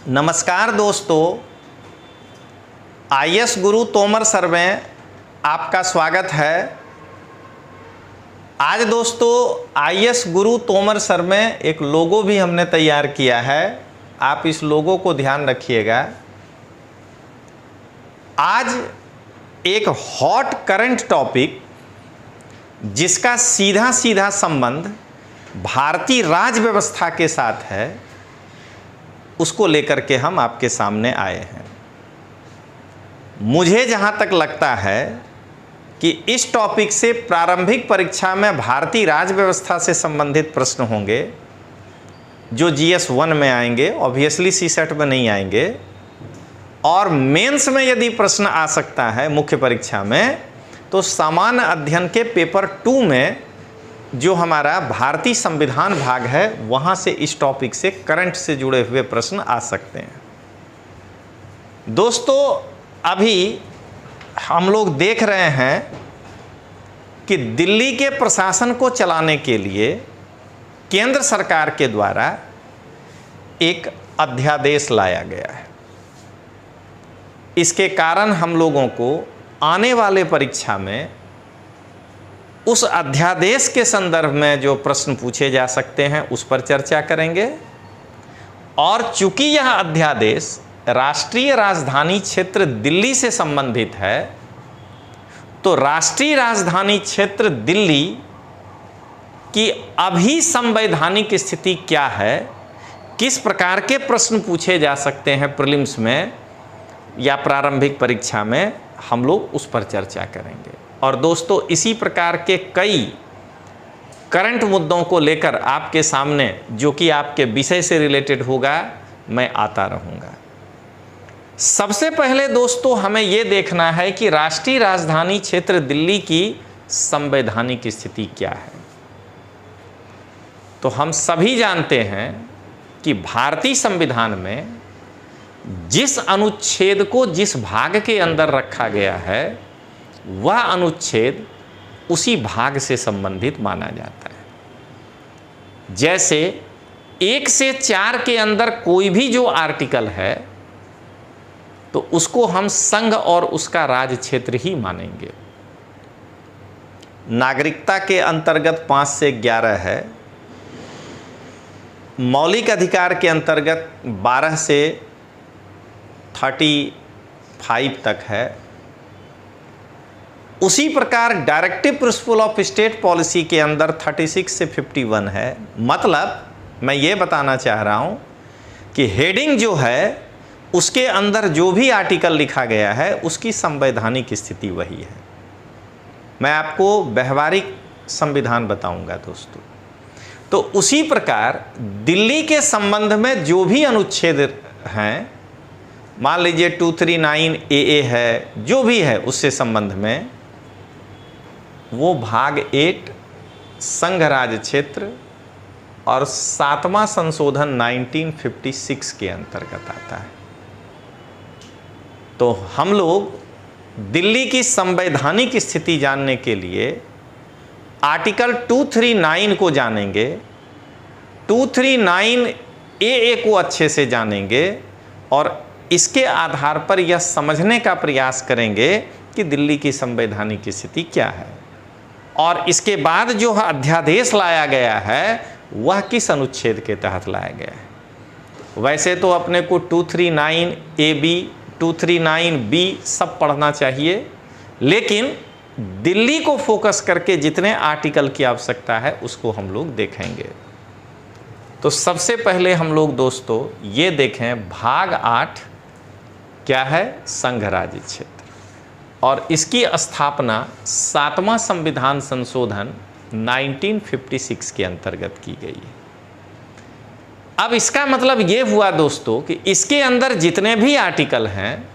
नमस्कार दोस्तों, आईएएस गुरु तोमर सर में आपका स्वागत है। आज दोस्तों आईएएस गुरु तोमर सर में एक लोगो भी हमने तैयार किया है। आप इस लोगो को ध्यान रखिएगा। आज एक हॉट करंट टॉपिक जिसका सीधा सीधा संबंध भारतीय राज व्यवस्था के साथ है, उसको लेकर के हम आपके सामने आए हैं। मुझे जहां तक लगता है कि इस टॉपिक से प्रारंभिक परीक्षा में भारतीय राज व्यवस्था से संबंधित प्रश्न होंगे जो जीएस 1 में आएंगे, ऑब्वियसली सीसेट में नहीं आएंगे। और मेंस में यदि प्रश्न आ सकता है मुख्य परीक्षा में, तो सामान्य अध्ययन के पेपर 2 में जो हमारा भारतीय संविधान भाग है, वहां से इस टॉपिक से करंट से जुड़े हुए प्रश्न आ सकते हैं। दोस्तों अभी हम लोग देख रहे हैं कि दिल्ली के प्रशासन को चलाने के लिए केंद्र सरकार के द्वारा एक अध्यादेश लाया गया है। इसके कारण हम लोगों को आने वाले परीक्षा में उस अध्यादेश के संदर्भ में जो प्रश्न पूछे जा सकते हैं उस पर चर्चा करेंगे। और चूंकि यह अध्यादेश राष्ट्रीय राजधानी क्षेत्र दिल्ली से संबंधित है, तो राष्ट्रीय राजधानी क्षेत्र दिल्ली की अभी संवैधानिक स्थिति क्या है, किस प्रकार के प्रश्न पूछे जा सकते हैं प्रीलिम्स में या प्रारंभिक परीक्षा में, हम लोग उस पर चर्चा करेंगे। और दोस्तों इसी प्रकार के कई करंट मुद्दों को लेकर आपके सामने, जो कि आपके विषय से रिलेटेड होगा, मैं आता रहूँगा। सबसे पहले दोस्तों हमें ये देखना है कि राष्ट्रीय राजधानी क्षेत्र दिल्ली की संवैधानिक स्थिति क्या है। तो हम सभी जानते हैं कि भारतीय संविधान में जिस अनुच्छेद को जिस भाग के अंदर रखा गया है, वह अनुच्छेद उसी भाग से संबंधित माना जाता है। जैसे 1 से 4 के अंदर कोई भी जो आर्टिकल है, तो उसको हम संघ और उसका राज क्षेत्र ही मानेंगे। नागरिकता के अंतर्गत 5 से 11 है। मौलिक अधिकार के अंतर्गत 12 से 35 तक है। उसी प्रकार directive principle of state policy के अंदर 36 से 51 है। मतलब मैं ये बताना चाह रहा हूँ कि हेडिंग जो है उसके अंदर जो भी आर्टिकल लिखा गया है उसकी संवैधानिक स्थिति वही है। मैं आपको व्यवहारिक संविधान बताऊंगा दोस्तों। तो उसी प्रकार दिल्ली के संबंध में जो भी अनुच्छेद हैं, मान लीजिए 239 AA है, जो भी है उससे संबंध में, वो भाग 8 संघ राज क्षेत्र और 7वां संशोधन 1956 के अंतर्गत आता है। तो हम लोग दिल्ली की संवैधानिक स्थिति जानने के लिए आर्टिकल 239 को जानेंगे, 239 AA को अच्छे से जानेंगे और इसके आधार पर यह समझने का प्रयास करेंगे कि दिल्ली की संवैधानिक स्थिति क्या है। और इसके बाद जो अध्यादेश लाया गया है वह किस अनुच्छेद के तहत लाया गया है। वैसे तो अपने को 239 AB, 239 B सब पढ़ना चाहिए, लेकिन दिल्ली को फोकस करके जितने आर्टिकल की आवश्यकता है उसको हम लोग देखेंगे। तो सबसे पहले हम लोग दोस्तों ये देखें, भाग 8 क्या है, संघ राज्य क्षेत्र, और इसकी स्थापना 7वां संविधान संशोधन 1956 के अंतर्गत की गई है। अब इसका मतलब ये हुआ दोस्तों कि इसके अंदर जितने भी आर्टिकल हैं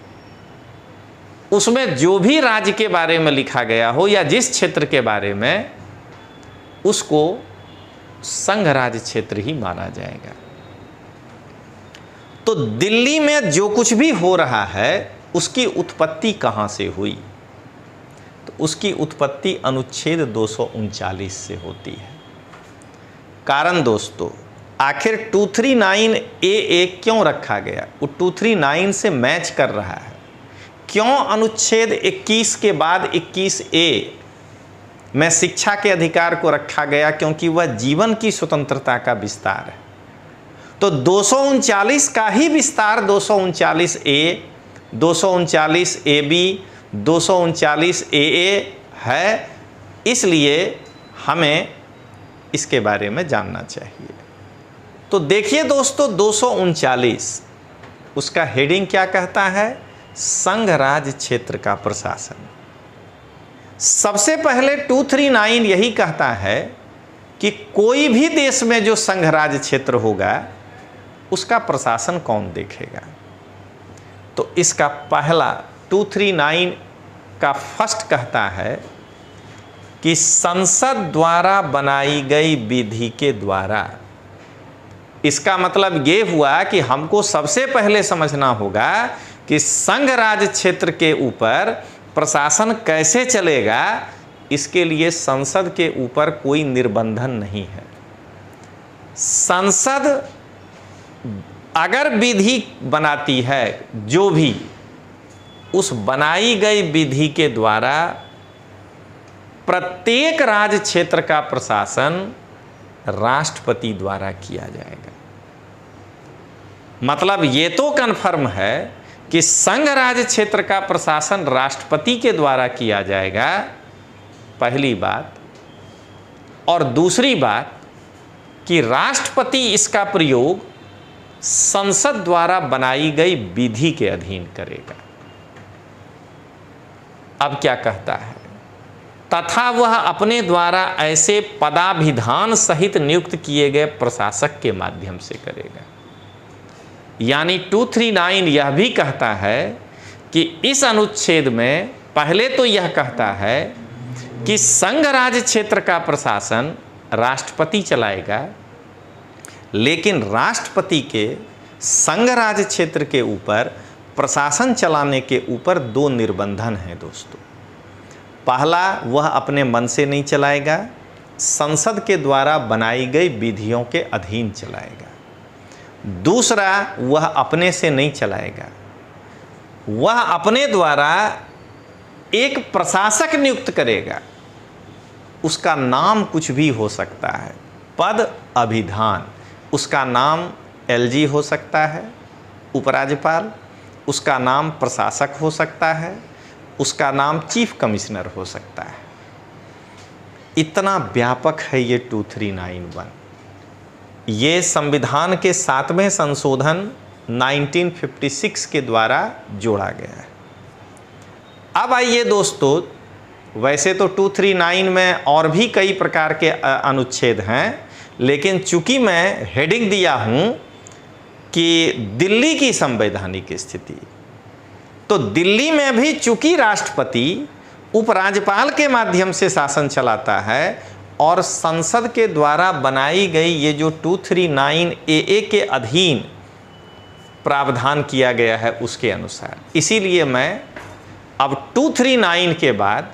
उसमें जो भी राज्य के बारे में लिखा गया हो या जिस क्षेत्र के बारे में, उसको संघ राज्य क्षेत्र ही माना जाएगा। तो दिल्ली में जो कुछ भी हो रहा है उसकी उत्पत्ति कहाँ से हुई, तो उसकी उत्पत्ति अनुच्छेद 239 से होती है। कारण दोस्तों आखिर 239AA क्यों रखा गया? वो 239 से मैच कर रहा है। क्यों अनुच्छेद 21 के बाद 21A में शिक्षा के अधिकार को रखा गया? क्योंकि वह जीवन की स्वतंत्रता का विस्तार है। तो 239 का ही विस्तार 239A, 239AB, 239AA है, इसलिए हमें इसके बारे में जानना चाहिए। तो देखिए दोस्तों, 239 उसका हेडिंग क्या कहता है? संघ राज्य क्षेत्र का प्रशासन। सबसे पहले 239 यही कहता है कि कोई भी देश में जो संघ राज्य क्षेत्र होगा उसका प्रशासन कौन देखेगा। तो इसका पहला 239 का फर्स्ट कहता है कि संसद द्वारा बनाई गई विधि के द्वारा। इसका मतलब ये हुआ कि हमको सबसे पहले समझना होगा कि संघ राज्य क्षेत्र के ऊपर प्रशासन कैसे चलेगा। इसके लिए संसद के ऊपर कोई निर्बंधन नहीं है। संसद अगर विधि बनाती है, जो भी उस बनाई गई विधि के द्वारा प्रत्येक राज्य क्षेत्र का प्रशासन राष्ट्रपति द्वारा किया जाएगा। मतलब ये तो कन्फर्म है कि संघ राज्य क्षेत्र का प्रशासन राष्ट्रपति के द्वारा किया जाएगा, पहली बात। और दूसरी बात कि राष्ट्रपति इसका प्रयोग संसद द्वारा बनाई गई विधि के अधीन करेगा। अब क्या कहता है? तथा वह अपने द्वारा ऐसे पदाभिधान सहित नियुक्त किए गए प्रशासक के माध्यम से करेगा। यानी 239 यह भी कहता है कि इस अनुच्छेद में पहले तो यह कहता है कि संघ राज्य क्षेत्र का प्रशासन राष्ट्रपति चलाएगा, लेकिन राष्ट्रपति के संघ राज्य क्षेत्र के ऊपर प्रशासन चलाने के ऊपर दो निर्बंधन हैं दोस्तों। पहला, वह अपने मन से नहीं चलाएगा, संसद के द्वारा बनाई गई विधियों के अधीन चलाएगा। दूसरा, वह अपने से नहीं चलाएगा, वह अपने द्वारा एक प्रशासक नियुक्त करेगा। उसका नाम कुछ भी हो सकता है, पद अभिधान। उसका नाम LG हो सकता है, उपराज्यपाल। उसका नाम प्रशासक हो सकता है, उसका नाम चीफ कमिश्नर हो सकता है। इतना व्यापक है ये 2391। ये संविधान के 7वें संशोधन 1956 के द्वारा जोड़ा गया है। अब आइए दोस्तों, वैसे तो 239 में और भी कई प्रकार के अनुच्छेद हैं, लेकिन चूंकि मैं हेडिंग दिया हूं कि दिल्ली की संवैधानिक स्थिति, तो दिल्ली में भी चूंकि राष्ट्रपति उपराज्यपाल के माध्यम से शासन चलाता है और संसद के द्वारा बनाई गई ये जो 239AA के अधीन प्रावधान किया गया है उसके अनुसार, इसीलिए मैं अब 239 के बाद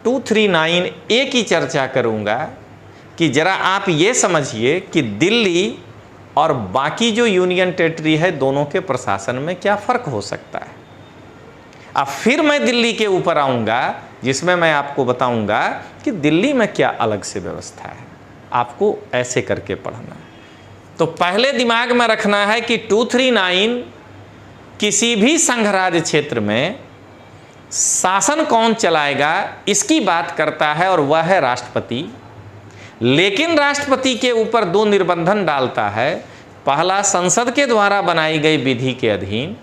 239A की चर्चा करूंगा कि जरा आप ये समझिए कि दिल्ली और बाकी जो यूनियन टेरिटरी है दोनों के प्रशासन में क्या फ़र्क हो सकता है। अब फिर मैं दिल्ली के ऊपर आऊँगा, जिसमें मैं आपको बताऊँगा कि दिल्ली में क्या अलग से व्यवस्था है। आपको ऐसे करके पढ़ना है। तो पहले दिमाग में रखना है कि 239 किसी भी संघ राज्य क्षेत्र में शासन कौन चलाएगा इसकी बात करता है, और वह है राष्ट्रपति। लेकिन राष्ट्रपति के ऊपर दो निर्बंधन डालता है। पहला, संसद के द्वारा बनाई गई विधि के अधीन,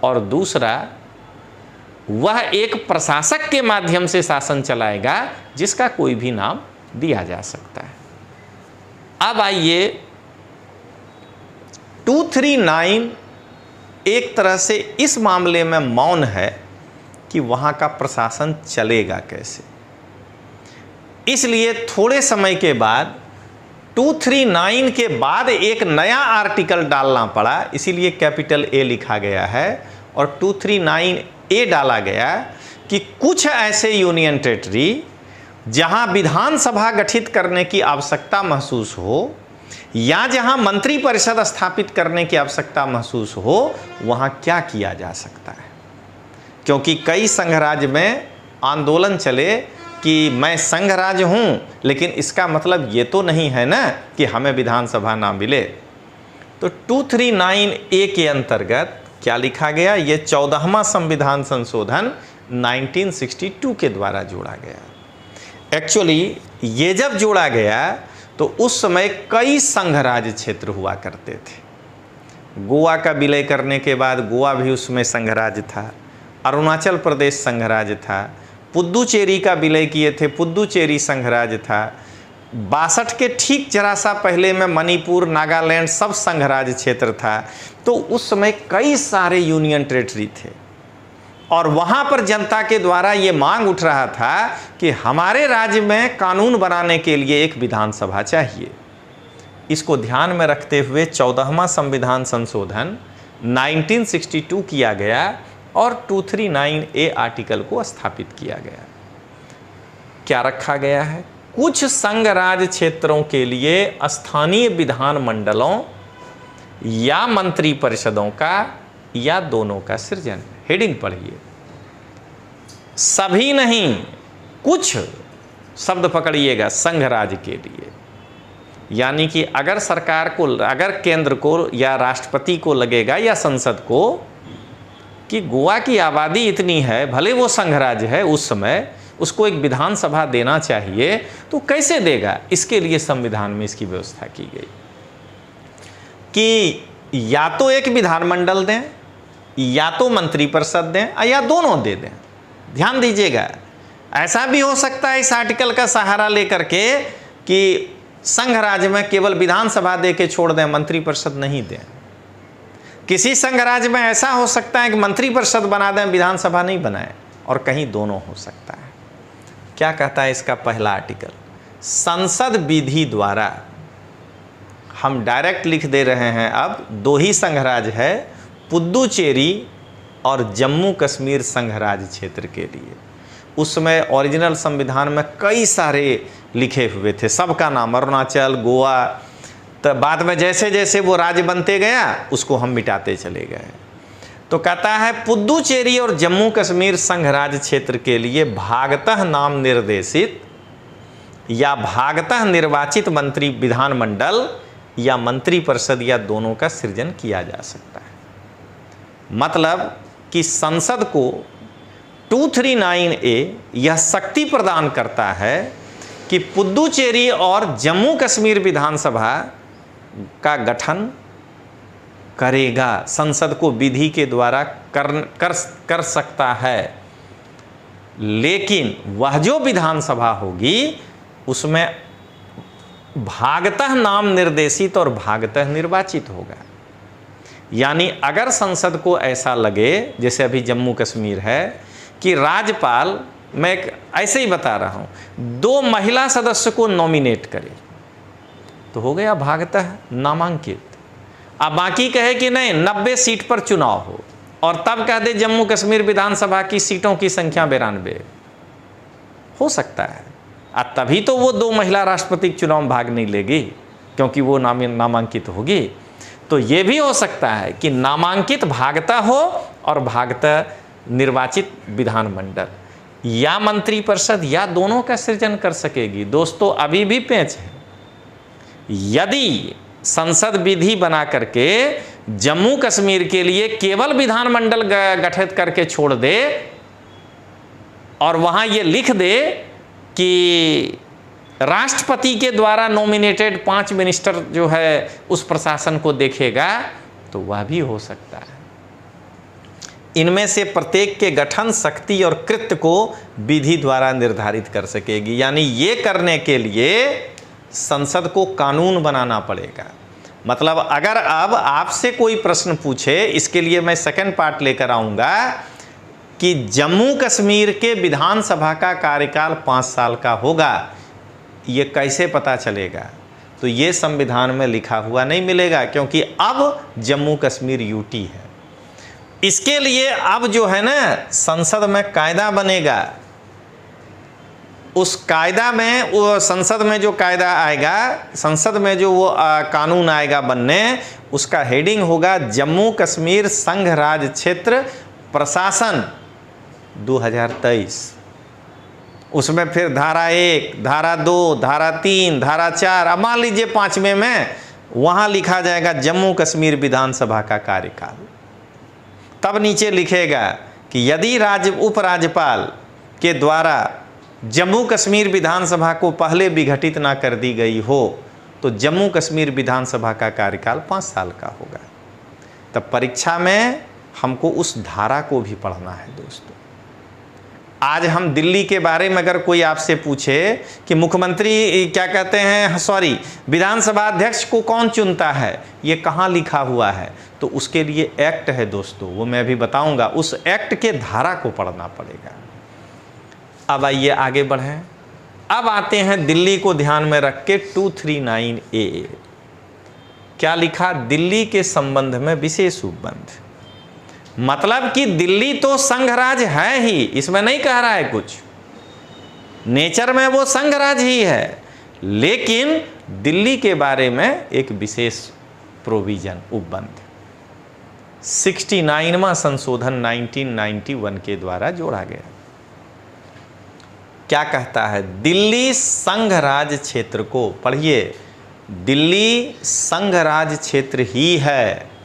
और दूसरा, वह एक प्रशासक के माध्यम से शासन चलाएगा जिसका कोई भी नाम दिया जा सकता है। अब आइए, 239 एक तरह से इस मामले में मौन है कि वहाँ का प्रशासन चलेगा कैसे। इसलिए थोड़े समय के बाद 239 के बाद एक नया आर्टिकल डालना पड़ा, इसीलिए कैपिटल A लिखा गया है और 239A डाला गया कि कुछ ऐसे यूनियन टेरिटरी जहां विधानसभा गठित करने की आवश्यकता महसूस हो या जहां मंत्रिपरिषद स्थापित करने की आवश्यकता महसूस हो वहां क्या किया जा सकता है। क्योंकि कई संघराज्य में आंदोलन चले कि मैं संघराज्य हूं, लेकिन इसका मतलब ये तो नहीं है ना कि हमें विधानसभा ना मिले। तो 239A के अंतर्गत क्या लिखा गया, ये 14वां संविधान संशोधन 1962 के द्वारा जोड़ा गया। एक्चुअली ये जब जोड़ा गया तो उस समय कई संघराज्य क्षेत्र हुआ करते थे। गोवा का विलय करने के बाद गोवा भी उसमें संघराज्य था, अरुणाचल प्रदेश संघराज्य था, पुद्दुचेरी का विलय किए थे, पुद्दुचेरी संघराज्य था, 62 के ठीक जरा सा पहले में मणिपुर, नागालैंड सब संघराज्य क्षेत्र था। तो उस समय कई सारे यूनियन टेरिटरी थे और वहाँ पर जनता के द्वारा ये मांग उठ रहा था कि हमारे राज्य में कानून बनाने के लिए एक विधानसभा चाहिए। इसको ध्यान में रखते हुए 14वां संविधान संशोधन 1962 किया गया और 239A आर्टिकल को स्थापित किया गया। क्या रखा गया है, कुछ संघराज्य क्षेत्रों के लिए स्थानीय विधान मंडलों या मंत्री परिषदों का या दोनों का सृजन। हेडिंग पढ़िए, सभी नहीं, कुछ शब्द पकड़िएगा संघराज्य के लिए। यानी कि अगर सरकार को, अगर केंद्र को या राष्ट्रपति को लगेगा या संसद को कि गोवा की आबादी इतनी है, भले वो संघराज्य है उस समय, उसको एक विधानसभा देना चाहिए, तो कैसे देगा। इसके लिए संविधान में इसकी व्यवस्था की गई कि या तो एक विधानमंडल दें या तो मंत्रिपरिषद दें या दोनों दे दें। ध्यान दीजिएगा, ऐसा भी हो सकता है इस आर्टिकल का सहारा लेकर के कि संघ राज्य में केवल विधानसभा दे के छोड़ दें, मंत्रिपरिषद नहीं दें। किसी संघ राज्य में ऐसा हो सकता है कि मंत्रिपरिषद बना दें, विधानसभा नहीं बनाए, और कहीं दोनों हो सकता है। क्या कहता है इसका पहला आर्टिकल, संसद विधि द्वारा, हम डायरेक्ट लिख दे रहे हैं, अब दो ही संघ राज्य है, पुद्दुचेरी और जम्मू कश्मीर संघ राज्य क्षेत्र के लिए। उस समय ओरिजिनल संविधान में कई सारे लिखे हुए थे, सबका नाम, अरुणाचल, गोवा, तो बाद में जैसे जैसे वो राज्य बनते गया उसको हम मिटाते चले गए। तो कहता है पुद्दुचेरी और जम्मू कश्मीर संघ राज्य क्षेत्र के लिए भागतः नाम निर्देशित या भागतः निर्वाचित मंत्री विधानमंडल या मंत्रिपरिषद या दोनों का सृजन किया जा सकता है। मतलब कि संसद को 239A यह शक्ति प्रदान करता है कि पुद्दुचेरी और जम्मू कश्मीर विधानसभा का गठन करेगा, संसद को विधि के द्वारा कर सकता है। लेकिन वह जो विधानसभा होगी उसमें भागतः नाम निर्देशित और भागतः निर्वाचित होगा। यानी अगर संसद को ऐसा लगे, जैसे अभी जम्मू कश्मीर है, कि राज्यपाल, मैं ऐसे ही बता रहा हूं, 2 महिला सदस्य को नॉमिनेट करे तो हो गया भागतः नामांकित। अब बाकी कहे कि नहीं 90 सीट पर चुनाव हो और तब कह दे जम्मू कश्मीर विधानसभा की सीटों की संख्या 92, हो सकता है। तभी तो वो 2 महिला राष्ट्रपति चुनाव में भाग नहीं लेगी, क्योंकि वो नामांकित होगी। तो ये भी हो सकता है कि नामांकित भागता हो और भागता निर्वाचित विधानमंडल या मंत्रिपरिषद या दोनों का सृजन कर सकेगी। दोस्तों अभी भी पेंच है, यदि संसद विधि बना करके जम्मू कश्मीर के लिए केवल विधानमंडल गठित करके छोड़ दे और वहां ये लिख दे कि राष्ट्रपति के द्वारा नॉमिनेटेड 5 मिनिस्टर जो है उस प्रशासन को देखेगा, तो वह भी हो सकता है। इनमें से प्रत्येक के गठन, शक्ति और कृत्य को विधि द्वारा निर्धारित कर सकेगी। यानी ये करने के लिए संसद को कानून बनाना पड़ेगा। मतलब अगर अब आपसे कोई प्रश्न पूछे, इसके लिए मैं सेकंड पार्ट लेकर आऊंगा कि जम्मू कश्मीर के विधानसभा का कार्यकाल 5 साल का होगा, ये कैसे पता चलेगा? तो ये संविधान में लिखा हुआ नहीं मिलेगा, क्योंकि अब जम्मू कश्मीर यूटी है। इसके लिए अब जो है ना, संसद में कायदा बनेगा, उस कायदा में, वो संसद में जो कायदा आएगा, संसद में जो वो कानून आएगा बनने, उसका हेडिंग होगा जम्मू कश्मीर संघ राज क्षेत्र प्रशासन 2023। उसमें फिर धारा 1, धारा 2, धारा 3, धारा 4, अब मान लीजिए 5वें में वहाँ लिखा जाएगा जम्मू कश्मीर विधानसभा का कार्यकाल। तब नीचे लिखेगा कि यदि उपराज्यपाल के द्वारा जम्मू कश्मीर विधानसभा को पहले विघटित ना कर दी गई हो तो जम्मू कश्मीर विधानसभा का कार्यकाल 5 साल का होगा। तब परीक्षा में हमको उस धारा को भी पढ़ना है दोस्तों। आज हम दिल्ली के बारे में अगर कोई आपसे पूछे कि मुख्यमंत्री क्या कहते हैं, सॉरी, विधानसभा अध्यक्ष को कौन चुनता है, ये कहाँ लिखा हुआ है, तो उसके लिए एक्ट है दोस्तों, वो मैं भी बताऊंगा। उस एक्ट के धारा को पढ़ना पड़ेगा। अब आइए आगे बढ़ें। अब आते हैं दिल्ली को ध्यान में रख के 239 AA। क्या लिखा? दिल्ली के संबंध में विशेष उपबंध। मतलब कि दिल्ली तो संघराज है ही, इसमें नहीं कह रहा है कुछ, नेचर में वो संघराज ही है, लेकिन दिल्ली के बारे में एक विशेष प्रोविजन, उपबंध 69वां संशोधन 1991 के द्वारा जोड़ा गया। क्या कहता है? दिल्ली संघराज क्षेत्र को, पढ़िए, दिल्ली संघराज क्षेत्र ही है,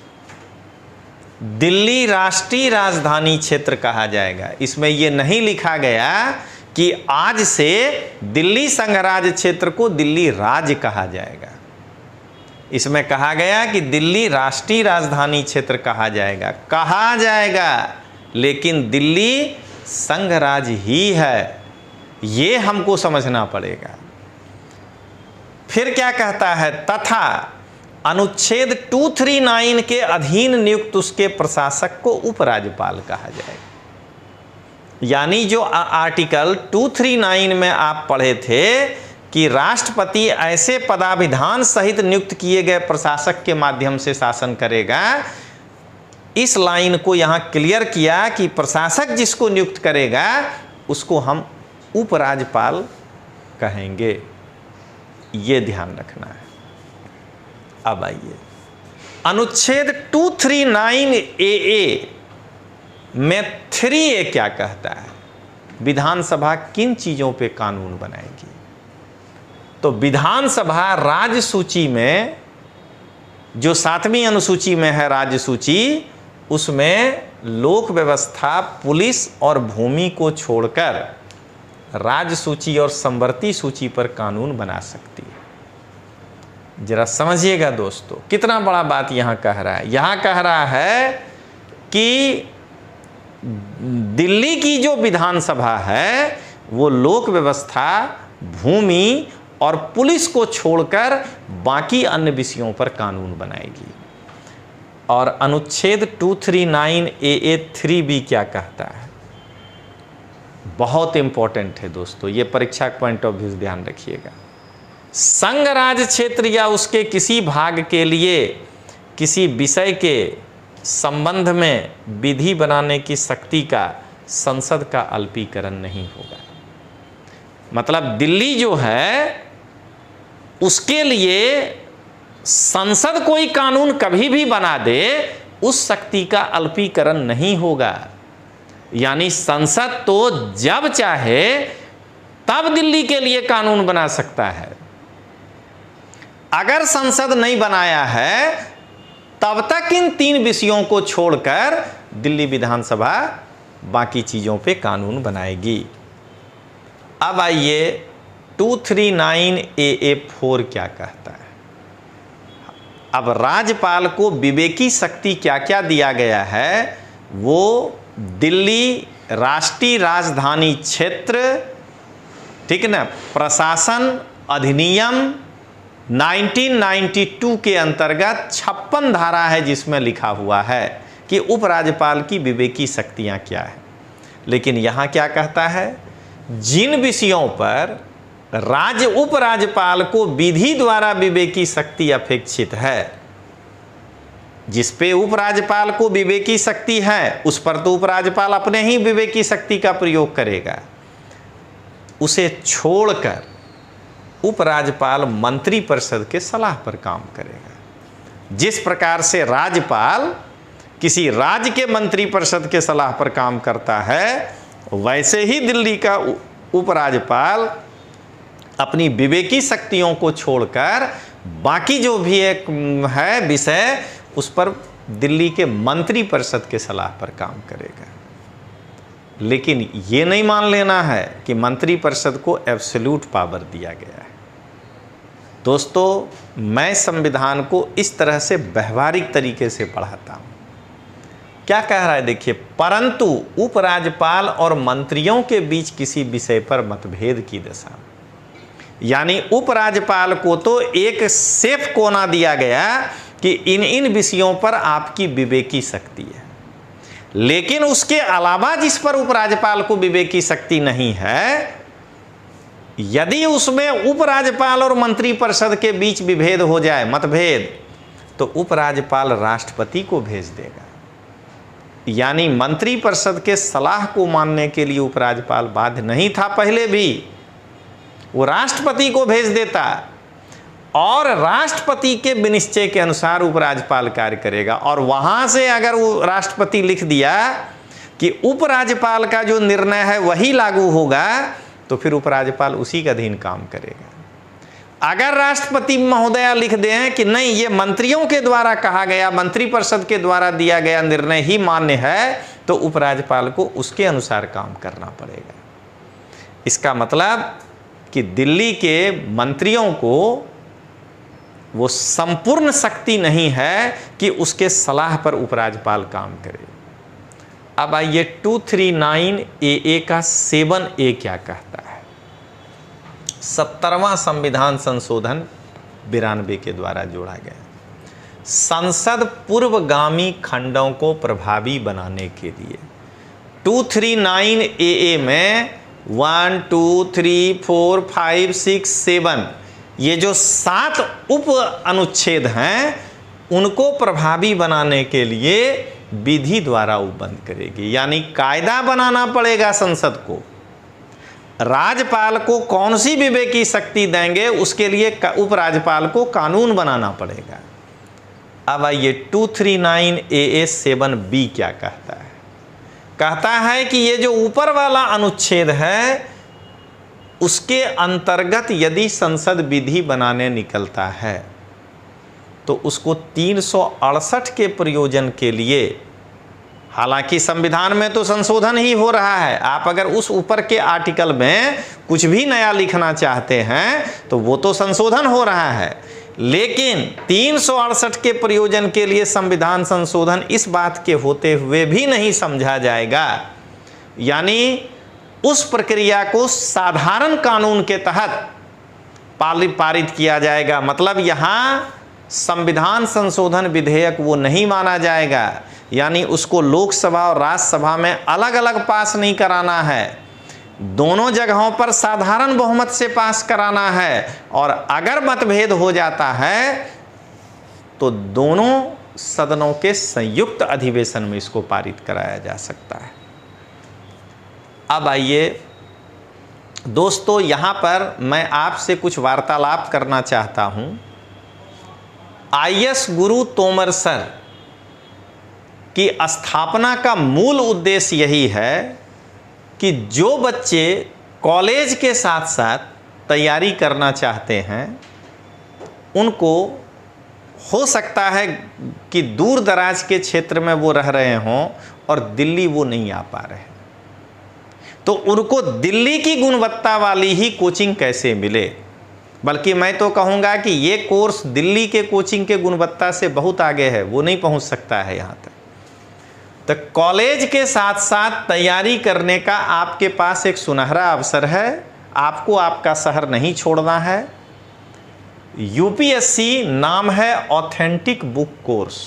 दिल्ली राष्ट्रीय राजधानी क्षेत्र कहा जाएगा। इसमें यह नहीं लिखा गया कि आज से दिल्ली संघराज क्षेत्र को दिल्ली राज्य कहा जाएगा। इसमें कहा गया कि दिल्ली राष्ट्रीय राजधानी क्षेत्र कहा जाएगा, लेकिन दिल्ली संघराज ही है, ये हमको समझना पड़ेगा। फिर क्या कहता है? तथा अनुच्छेद 239 के अधीन नियुक्त उसके प्रशासक को उपराज्यपाल कहा जाएगा। यानी जो आर्टिकल 239 में आप पढ़े थे कि राष्ट्रपति ऐसे पदाभिधान सहित नियुक्त किए गए प्रशासक के माध्यम से शासन करेगा, इस लाइन को यहाँ क्लियर किया कि प्रशासक जिसको नियुक्त करेगा उसको हम उपराज्यपाल कहेंगे। ये ध्यान रखना है। अब आइए, अनुच्छेद 239 AA में 3A क्या कहता है? विधानसभा किन चीजों पे कानून बनाएगी? तो विधानसभा राज्य सूची में, जो 7वीं अनुसूची में है राज्य सूची, उसमें लोक व्यवस्था, पुलिस और भूमि को छोड़कर राज्य सूची और संवर्ती सूची पर कानून बना सकती है। जरा समझिएगा दोस्तों, कितना बड़ा बात यहां कह रहा है। यहां कह रहा है कि दिल्ली की जो विधानसभा है वो लोक व्यवस्था, भूमि और पुलिस को छोड़कर बाकी अन्य विषयों पर कानून बनाएगी। और अनुच्छेद 239 AA 3B क्या कहता है? बहुत इंपॉर्टेंट है दोस्तों, ये परीक्षा के पॉइंट ऑफ व्यू से ध्यान रखिएगा। संघ राज्य क्षेत्र या उसके किसी भाग के लिए किसी विषय के संबंध में विधि बनाने की शक्ति का संसद का अल्पीकरण नहीं होगा। मतलब दिल्ली जो है उसके लिए संसद कोई कानून कभी भी बना दे, उस शक्ति का अल्पीकरण नहीं होगा। यानी संसद तो जब चाहे तब दिल्ली के लिए कानून बना सकता है। अगर संसद नहीं बनाया है तब तक इन 3 विषयों को छोड़कर दिल्ली विधानसभा बाकी चीजों पे कानून बनाएगी। अब आइए 239 AA 4 क्या कहता है? अब राज्यपाल को विवेकी शक्ति क्या क्या दिया गया है? वो दिल्ली राष्ट्रीय राजधानी क्षेत्र, ठीक ना, प्रशासन अधिनियम 1992 के अंतर्गत 56 धारा है जिसमें लिखा हुआ है कि उपराज्यपाल की विवेकी शक्तियां क्या है। लेकिन यहां क्या कहता है? जिन विषयों पर राज्य उपराज्यपाल को विधि द्वारा विवेकी शक्ति अपेक्षित है, जिस पे उपराज्यपाल को विवेकी शक्ति है उस पर तो उपराज्यपाल अपने ही विवेकी शक्ति का प्रयोग करेगा। उसे छोड़कर उपराज्यपाल मंत्रिपरिषद के सलाह पर काम करेगा। जिस प्रकार से राज्यपाल किसी राज्य के मंत्रिपरिषद के सलाह पर काम करता है, वैसे ही दिल्ली का उपराज्यपाल अपनी विवेकी शक्तियों को छोड़कर बाकी जो भी एक है विषय, उस पर दिल्ली के मंत्रिपरिषद के सलाह पर काम करेगा। लेकिन ये नहीं मान लेना है कि मंत्रिपरिषद को एब्सोल्यूट पावर दिया गया है। दोस्तों, मैं संविधान को इस तरह से व्यवहारिक तरीके से पढ़ाता हूँ। क्या कह रहा है देखिए, परंतु उपराज्यपाल और मंत्रियों के बीच किसी विषय पर मतभेद की दशा, यानी उपराज्यपाल को तो एक सेफ कोना दिया गया कि इन विषयों पर आपकी विवेकी शक्ति है, लेकिन उसके अलावा जिस पर उपराज्यपाल को विवेकी शक्ति नहीं है, यदि उसमें उपराज्यपाल और मंत्रिपरिषद के बीच विभेद हो जाए, मतभेद, तो उपराज्यपाल राष्ट्रपति को भेज देगा। यानी मंत्रिपरिषद के सलाह को मानने के लिए उपराज्यपाल बाध्य नहीं था पहले भी, वो राष्ट्रपति को भेज देता और राष्ट्रपति के विनिश्चय के अनुसार उपराज्यपाल कार्य करेगा। और वहां से अगर वो राष्ट्रपति लिख दिया कि उपराज्यपाल का जो निर्णय है वही लागू होगा, तो फिर उपराज्यपाल उसी के अधीन काम करेगा। अगर राष्ट्रपति महोदया लिख दें कि नहीं, ये मंत्रियों के द्वारा कहा गया, मंत्रिपरिषद के द्वारा दिया गया निर्णय ही मान्य है, तो उपराज्यपाल को उसके अनुसार काम करना पड़ेगा। इसका मतलब कि दिल्ली के मंत्रियों को वो संपूर्ण शक्ति नहीं है कि उसके सलाह पर उपराज्यपाल काम करे। अब आइए 239 AA का 7A क्या कहता है। 70वां संविधान संशोधन 92 के द्वारा जोड़ा गया। संसद पूर्वगामी खंडों को प्रभावी बनाने के लिए 239 AA में 1, 2, 3, 4, 5, 6, 7 ये जो 7 उप अनुच्छेद हैं, उनको प्रभावी बनाने के लिए विधि द्वारा वो बंद करेगी। यानी कायदा बनाना पड़ेगा संसद को। राज्यपाल को कौन सी विवेकी शक्ति देंगे, उसके लिए उपराज्यपाल को कानून बनाना पड़ेगा। अब आइए 239 AA 7B क्या कहता है। कहता है कि ये जो ऊपर वाला अनुच्छेद है, उसके अंतर्गत यदि संसद विधि बनाने निकलता है तो उसको 368 के प्रयोजन के लिए, हालांकि संविधान में तो संशोधन ही हो रहा है, आप अगर उस ऊपर के आर्टिकल में कुछ भी नया लिखना चाहते हैं तो वो तो संशोधन हो रहा है, लेकिन 368 के प्रयोजन के लिए संविधान संशोधन इस बात के होते हुए भी नहीं समझा जाएगा। यानी उस प्रक्रिया को साधारण कानून के तहत पारित किया जाएगा। मतलब यहाँ संविधान संशोधन विधेयक वो नहीं माना जाएगा, यानी उसको लोकसभा और राज्यसभा में अलग अलग पास नहीं कराना है, दोनों जगहों पर साधारण बहुमत से पास कराना है। और अगर मतभेद हो जाता है तो दोनों सदनों के संयुक्त अधिवेशन में इसको पारित कराया जा सकता है। अब आइए दोस्तों, यहाँ पर मैं आपसे कुछ वार्तालाप करना चाहता हूँ। IS गुरु तोमर सर की स्थापना का मूल उद्देश्य यही है कि जो बच्चे कॉलेज के साथ साथ तैयारी करना चाहते हैं, उनको हो सकता है कि दूर दराज के क्षेत्र में वो रह रहे हों और दिल्ली वो नहीं आ पा रहे, तो उनको दिल्ली की गुणवत्ता वाली ही कोचिंग कैसे मिले। बल्कि मैं तो कहूँगा कि ये कोर्स दिल्ली के कोचिंग के गुणवत्ता से बहुत आगे है, वो नहीं पहुँच सकता है यहाँ तक। तो कॉलेज के साथ साथ तैयारी करने का आपके पास एक सुनहरा अवसर है। आपको आपका शहर नहीं छोड़ना है। UPSC नाम है ऑथेंटिक बुक कोर्स।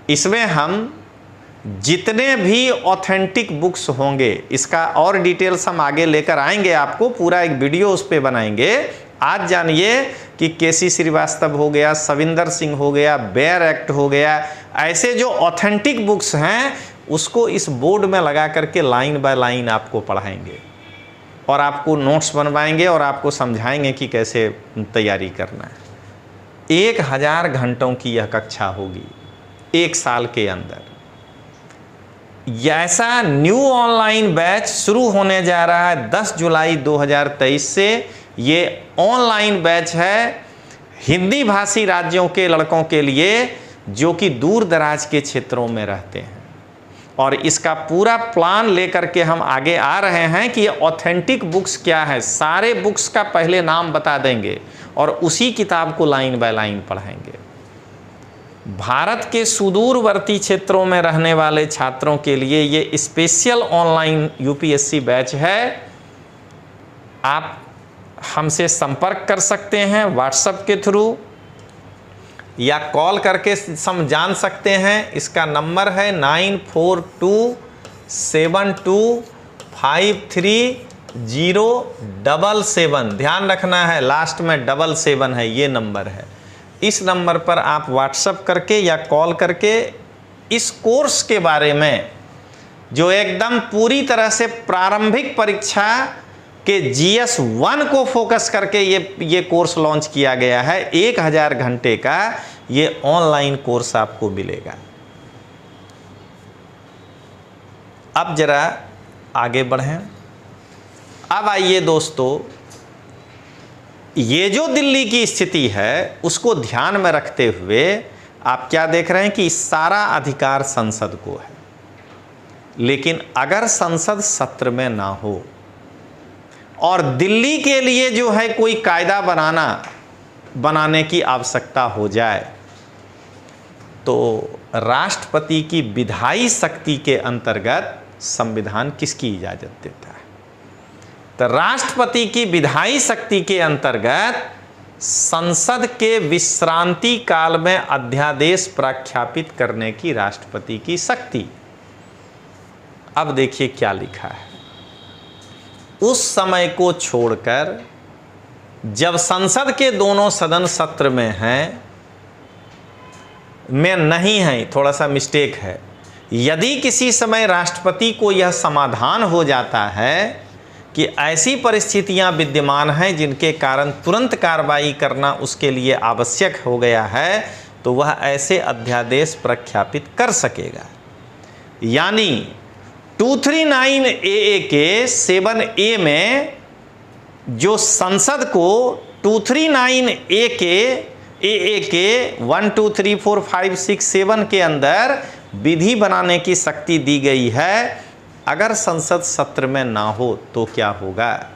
इसमें हम जितने भी ऑथेंटिक बुक्स होंगे, इसका और डिटेल्स हम आगे लेकर आएंगे, आपको पूरा एक वीडियो उस पर बनाएंगे। आज जानिए कि KC श्रीवास्तव हो गया, सविंदर सिंह हो गया, बेयर एक्ट हो गया, ऐसे जो ऑथेंटिक बुक्स हैं उसको इस बोर्ड में लगा करके लाइन बाय लाइन आपको पढ़ाएंगे। और आपको नोट्स बनवाएंगे और आपको समझाएंगे कि कैसे तैयारी करना है। 1000 घंटों की यह कक्षा होगी 1 साल के अंदर। ऐसा न्यू ऑनलाइन बैच शुरू होने जा रहा है 10 जुलाई 2023 से। ये ऑनलाइन बैच है हिंदी भाषी राज्यों के लड़कों के लिए जो कि दूर दराज के क्षेत्रों में रहते हैं। और इसका पूरा प्लान लेकर के हम आगे आ रहे हैं कि ऑथेंटिक बुक्स क्या है, सारे बुक्स का पहले नाम बता देंगे और उसी किताब को लाइन बाय लाइन पढ़ाएंगे। भारत के सुदूरवर्ती क्षेत्रों में रहने वाले छात्रों के लिए ये स्पेशल ऑनलाइन यूपीएससी बैच है। आप हमसे संपर्क कर सकते हैं व्हाट्सएप के थ्रू या कॉल करके जान सकते हैं। इसका नंबर है 9422723077। ध्यान रखना है, लास्ट में 77 है, ये नंबर है। इस नंबर पर आप व्हाट्सएप करके या कॉल करके इस कोर्स के बारे में, जो एकदम पूरी तरह से प्रारंभिक परीक्षा के GS 1 को फोकस करके ये कोर्स लॉन्च किया गया है। 1000 घंटे का ये ऑनलाइन कोर्स आपको मिलेगा। अब जरा आगे बढ़ें। अब आइए दोस्तों, ये जो दिल्ली की स्थिति है उसको ध्यान में रखते हुए आप क्या देख रहे हैं कि सारा अधिकार संसद को है। लेकिन अगर संसद सत्र में ना हो और दिल्ली के लिए जो है कोई कायदा बनाने की आवश्यकता हो जाए तो राष्ट्रपति की विधायी शक्ति के अंतर्गत संविधान किसकी इजाज़त देता है? तो राष्ट्रपति की विधायी शक्ति के अंतर्गत संसद के विश्रांति काल में अध्यादेश प्रख्यापित करने की राष्ट्रपति की शक्ति। अब देखिए क्या लिखा है। उस समय को छोड़कर जब संसद के दोनों सदन सत्र में हैं, में नहीं है, थोड़ा सा मिस्टेक है। यदि किसी समय राष्ट्रपति को यह समाधान हो जाता है कि ऐसी परिस्थितियां विद्यमान हैं जिनके कारण तुरंत कार्रवाई करना उसके लिए आवश्यक हो गया है, तो वह ऐसे अध्यादेश प्रख्यापित कर सकेगा। यानी 239 AA के 7A में जो संसद को 239 AA के 1 2 3 4 5 6 7 के अंदर विधि बनाने की शक्ति दी गई है, अगर संसद सत्र में ना हो तो क्या होगा?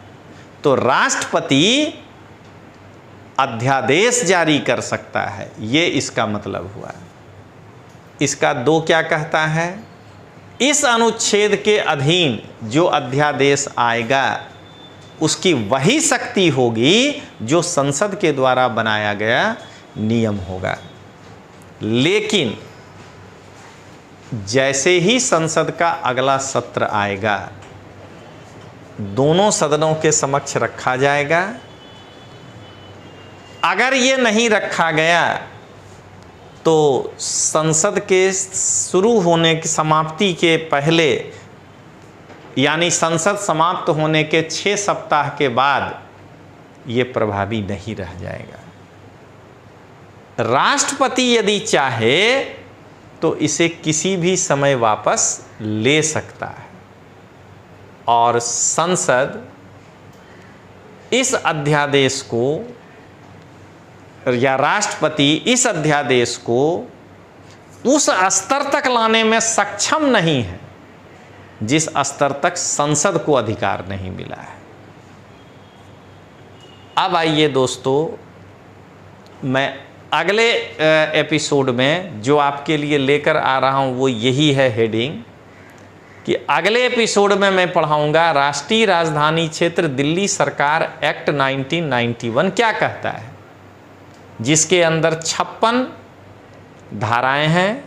तो राष्ट्रपति अध्यादेश जारी कर सकता है। ये इसका मतलब हुआ। इसका 2 क्या कहता है? इस अनुच्छेद के अधीन जो अध्यादेश आएगा उसकी वही शक्ति होगी जो संसद के द्वारा बनाया गया नियम होगा। लेकिन जैसे ही संसद का अगला सत्र आएगा, दोनों सदनों के समक्ष रखा जाएगा। अगर ये नहीं रखा गया तो संसद के शुरू होने की समाप्ति के पहले, यानी संसद समाप्त होने के 6 सप्ताह के बाद ये प्रभावी नहीं रह जाएगा। राष्ट्रपति यदि चाहे तो इसे किसी भी समय वापस ले सकता है और संसद इस अध्यादेश को या राष्ट्रपति इस अध्यादेश को उस स्तर तक लाने में सक्षम नहीं है जिस स्तर तक संसद को अधिकार नहीं मिला है। अब आइए दोस्तों, मैं अगले एपिसोड में जो आपके लिए लेकर आ रहा हूं वो यही है हेडिंग, कि अगले एपिसोड में मैं पढ़ाऊंगा राष्ट्रीय राजधानी क्षेत्र दिल्ली सरकार एक्ट 1991 क्या कहता है, जिसके अंदर 56 धाराएं हैं।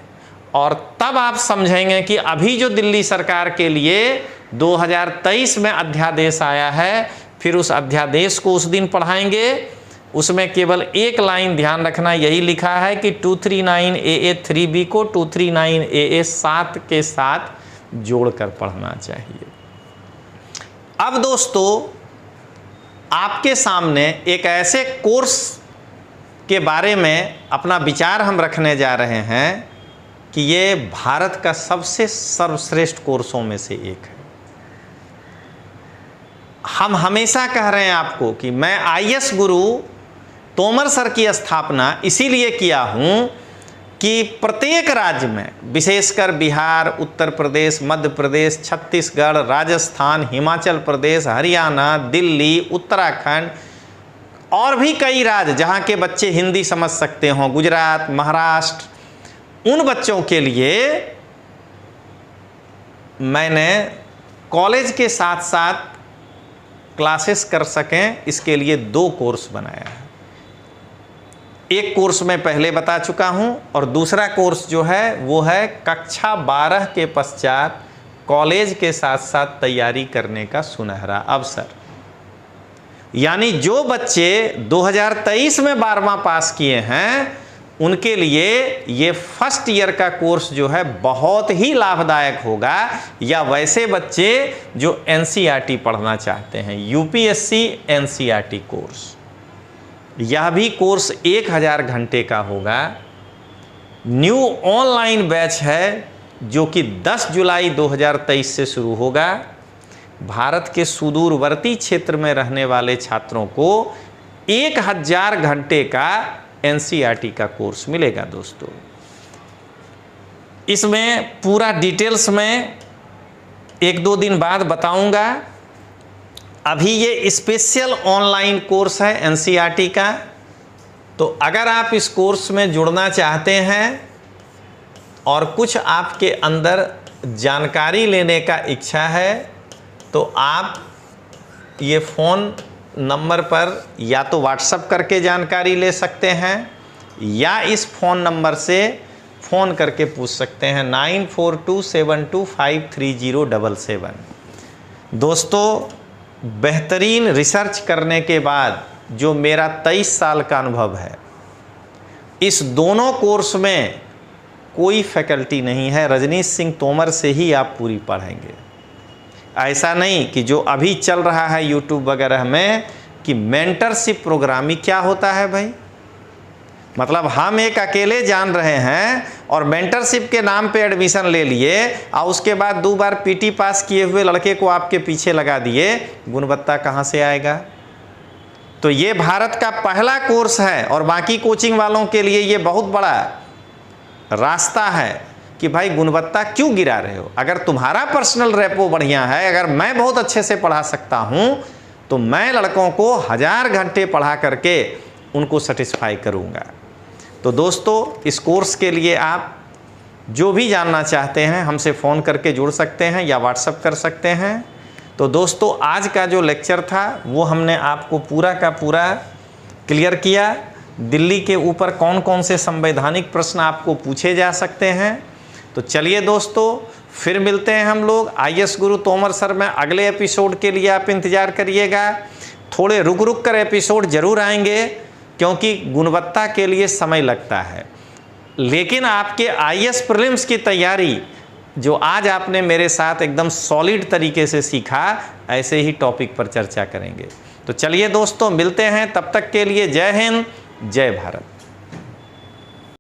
और तब आप समझेंगे कि अभी जो दिल्ली सरकार के लिए 2023 में अध्यादेश आया है, फिर उस अध्यादेश को उस दिन पढ़ाएंगे। उसमें केवल एक लाइन ध्यान रखना, यही लिखा है कि 239 AA 3B को 239 AA 7 के साथ जोड़कर पढ़ना चाहिए। अब दोस्तों आपके सामने एक ऐसे कोर्स के बारे में अपना विचार हम रखने जा रहे हैं कि ये भारत का सबसे सर्वश्रेष्ठ कोर्सों में से एक है। हम हमेशा कह रहे हैं आपको कि मैं आईएएस गुरु तोमर सर की स्थापना इसीलिए किया हूं कि प्रत्येक राज्य में, विशेषकर बिहार, उत्तर प्रदेश, मध्य प्रदेश, छत्तीसगढ़, राजस्थान, हिमाचल प्रदेश, हरियाणा, दिल्ली, उत्तराखंड और भी कई राज्य जहाँ के बच्चे हिंदी समझ सकते हों, गुजरात, महाराष्ट्र, उन बच्चों के लिए मैंने कॉलेज के साथ साथ क्लासेस कर सकें इसके लिए 2 कोर्स बनाया है। एक कोर्स मैं पहले बता चुका हूं और दूसरा कोर्स जो है वो है कक्षा 12 के पश्चात कॉलेज के साथ साथ तैयारी करने का सुनहरा अवसर। यानी जो बच्चे 2023 में 12वां पास किए हैं उनके लिए ये फर्स्ट ईयर का कोर्स जो है बहुत ही लाभदायक होगा, या वैसे बच्चे जो एनसीईआरटी पढ़ना चाहते हैं, यूपीएससी एनसीईआरटी कोर्स, यह भी कोर्स 1000 घंटे का होगा। न्यू ऑनलाइन बैच है जो कि 10 जुलाई 2023 से शुरू होगा। भारत के सुदूरवर्ती क्षेत्र में रहने वाले छात्रों को 1000 घंटे का एनसीईआरटी का कोर्स मिलेगा दोस्तों। इसमें पूरा डिटेल्स में 1-2 दिन बाद बताऊंगा। अभी ये स्पेशल ऑनलाइन कोर्स है एनसीईआरटी का, तो अगर आप इस कोर्स में जुड़ना चाहते हैं और कुछ आपके अंदर जानकारी लेने का इच्छा है तो आप ये फ़ोन नंबर पर या तो व्हाट्सएप करके जानकारी ले सकते हैं या इस फ़ोन नंबर से फ़ोन करके पूछ सकते हैं 9427253077। दोस्तों, बेहतरीन रिसर्च करने के बाद जो मेरा 23 साल का अनुभव है, इस दोनों कोर्स में कोई फैकल्टी नहीं है, रजनीश सिंह तोमर से ही आप पूरी पढ़ेंगे। ऐसा नहीं कि जो अभी चल रहा है यूट्यूब वगैरह में कि मेंटरशिप प्रोग्राम ही क्या होता है भाई। मतलब हम एक अकेले जान रहे हैं और मेंटरशिप के नाम पे एडमिशन ले लिए और उसके बाद 2 बार पीटी पास किए हुए लड़के को आपके पीछे लगा दिए, गुणवत्ता कहाँ से आएगा। तो ये भारत का पहला कोर्स है और बाकी कोचिंग वालों के लिए ये बहुत बड़ा रास्ता है कि भाई गुणवत्ता क्यों गिरा रहे हो। अगर तुम्हारा पर्सनल रेपो बढ़िया है, अगर मैं बहुत अच्छे से पढ़ा सकता हूँ तो मैं लड़कों को 1000 घंटे पढ़ा करके उनको सेटिस्फाई करूँगा। तो दोस्तों, इस कोर्स के लिए आप जो भी जानना चाहते हैं हमसे फ़ोन करके जुड़ सकते हैं या व्हाट्सएप कर सकते हैं। तो दोस्तों, आज का जो लेक्चर था वो हमने आपको पूरा का पूरा क्लियर किया। दिल्ली के ऊपर कौन कौन से संवैधानिक प्रश्न आपको पूछे जा सकते हैं। तो चलिए दोस्तों, फिर मिलते हैं हम लोग आईएएस गुरु तोमर सर में। अगले एपिसोड के लिए आप इंतज़ार करिएगा। थोड़े रुक रुक कर एपिसोड ज़रूर आएंगे क्योंकि गुणवत्ता के लिए समय लगता है, लेकिन आपके आईएएस प्रीलिम्स की तैयारी जो आज आपने मेरे साथ एकदम सॉलिड तरीके से सीखा, ऐसे ही टॉपिक पर चर्चा करेंगे। तो चलिए दोस्तों, मिलते हैं। तब तक के लिए जय हिंद, जय भारत।